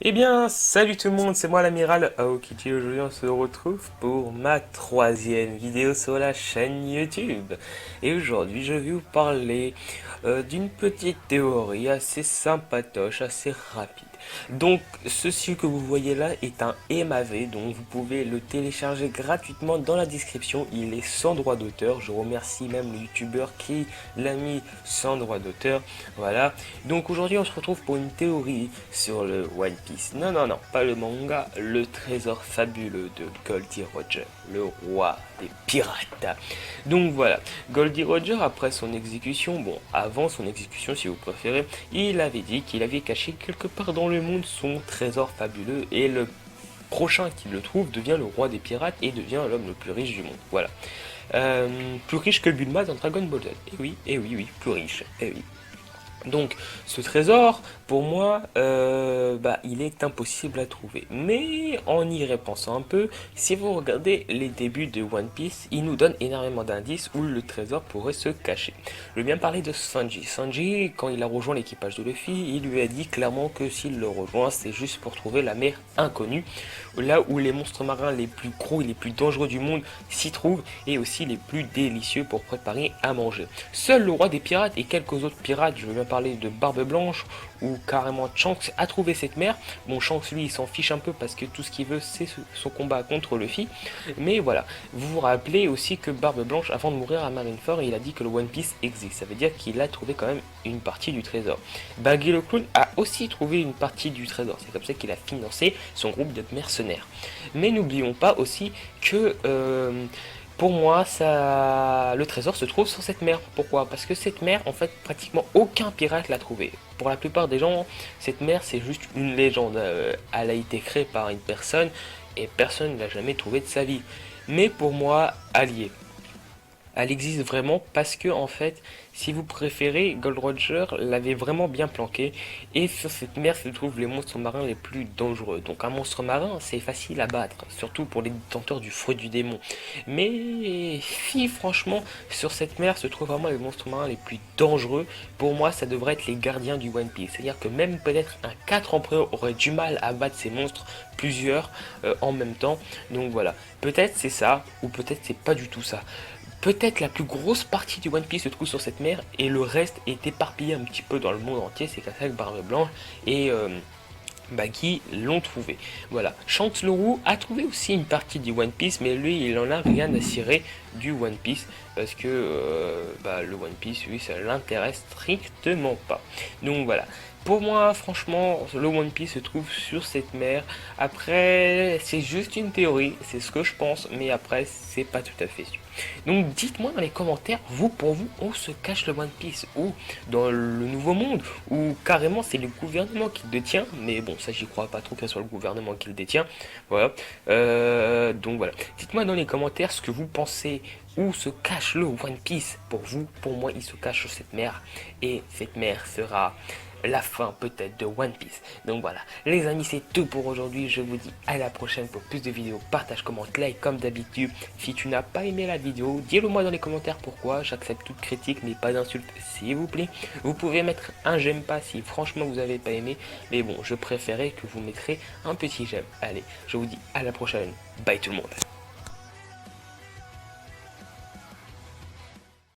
Eh bien, salut tout le monde, c'est moi l'amiral Aokiji. Aujourd'hui, on se retrouve pour ma troisième vidéo sur la chaîne YouTube. Et aujourd'hui, je vais vous parler d'une petite théorie assez sympatoche, assez rapide. Donc, ceci que vous voyez là est un MAV, donc vous pouvez le télécharger gratuitement dans la description. Il est sans droit d'auteur. Je remercie même le youtubeur qui l'a mis sans droit d'auteur. Voilà. Donc aujourd'hui, on se retrouve pour une théorie sur le One Piece. Non, non, non, pas le manga, le trésor fabuleux de Goldie Roger, le roi des pirates. Donc voilà, Goldie Roger, après son exécution, bon, avant son exécution si vous préférez, il avait dit qu'il avait caché quelque part dans le monde son trésor fabuleux et le prochain qui le trouve devient le roi des pirates et devient l'homme le plus riche du monde. Voilà. Plus riche que Bulma dans Dragon Ball Z. Et oui, oui, plus riche. Et oui. Donc, ce trésor, pour moi, il est impossible à trouver. Mais en y repensant un peu, si vous regardez les débuts de One Piece, il nous donne énormément d'indices où le trésor pourrait se cacher. Je vais bien parler de Sanji. Sanji, quand il a rejoint l'équipage de Luffy, il lui a dit clairement que s'il le rejoint, c'est juste pour trouver la mer inconnue, là où les monstres marins les plus gros et les plus dangereux du monde s'y trouvent, et aussi les plus délicieux pour préparer à manger. Seul le roi des pirates et quelques autres pirates, je veux bien parler de Barbe Blanche ou carrément Shanks, a trouvé cette mer. Bon, Shanks lui il s'en fiche un peu parce que tout ce qu'il veut c'est son combat contre Luffy. Mais voilà, vous vous rappelez aussi que Barbe Blanche, avant de mourir à Marineford, il a dit que le One Piece existe. Ça veut dire qu'il a trouvé quand même une partie du trésor. Baggy le Clown a aussi trouvé une partie du trésor. C'est comme ça qu'il a financé son groupe de mercenaires. Mais n'oublions pas aussi que pour moi, le trésor se trouve sur cette mer. Pourquoi? Parce que cette mer, en fait, pratiquement aucun pirate l'a trouvée. Pour la plupart des gens, cette mer, c'est juste une légende. Elle a été créée par une personne et personne ne l'a jamais trouvée de sa vie. Mais pour moi, allié. Elle existe vraiment parce que en fait, si vous préférez, Gold Roger l'avait vraiment bien planqué et sur cette mer se trouvent les monstres marins les plus dangereux. Donc un monstre marin, c'est facile à battre, surtout pour les détenteurs du fruit du démon. Mais si franchement, sur cette mer se trouvent vraiment les monstres marins les plus dangereux, pour moi ça devrait être les gardiens du One Piece. C'est-à-dire que même peut-être un 4 empereurs aurait du mal à battre ces monstres, plusieurs en même temps. Donc voilà, peut-être c'est ça, ou peut-être c'est pas du tout ça. Peut-être la plus grosse partie du One Piece se trouve sur cette mer et le reste est éparpillé un petit peu dans le monde entier. C'est comme ça que Barbe Blanche et qui l'ont trouvé. Voilà. Shanks le Roux a trouvé aussi une partie du One Piece, mais lui, il en a rien à cirer du One Piece parce que le One Piece, lui, ça l'intéresse strictement pas. Donc voilà. Pour moi, franchement, le One Piece se trouve sur cette mer. Après, c'est juste une théorie, c'est ce que je pense, mais après, c'est pas tout à fait sûr. Donc dites-moi dans les commentaires, vous, pour vous, où se cache le One Piece? Ou dans le Nouveau Monde? Ou carrément c'est le gouvernement qui le détient? Mais bon, ça j'y crois pas trop que ce soit le gouvernement qui le détient. Voilà. Donc voilà. Dites-moi dans les commentaires ce que vous pensez. Où se cache le One Piece? Pour vous, pour moi, il se cache sur cette mer. Et cette mer sera la fin peut-être de One Piece. Donc voilà, les amis, c'est tout pour aujourd'hui. Je vous dis à la prochaine pour plus de vidéos. Partage, commente, like comme d'habitude. Si tu n'as pas aimé la vidéo, dis-le moi dans les commentaires pourquoi. J'accepte toute critique, mais pas d'insulte s'il vous plaît. Vous pouvez mettre un j'aime pas si franchement vous avez pas aimé. Mais bon, je préférais que vous mettrez un petit j'aime. Allez, je vous dis à la prochaine. Bye tout le monde.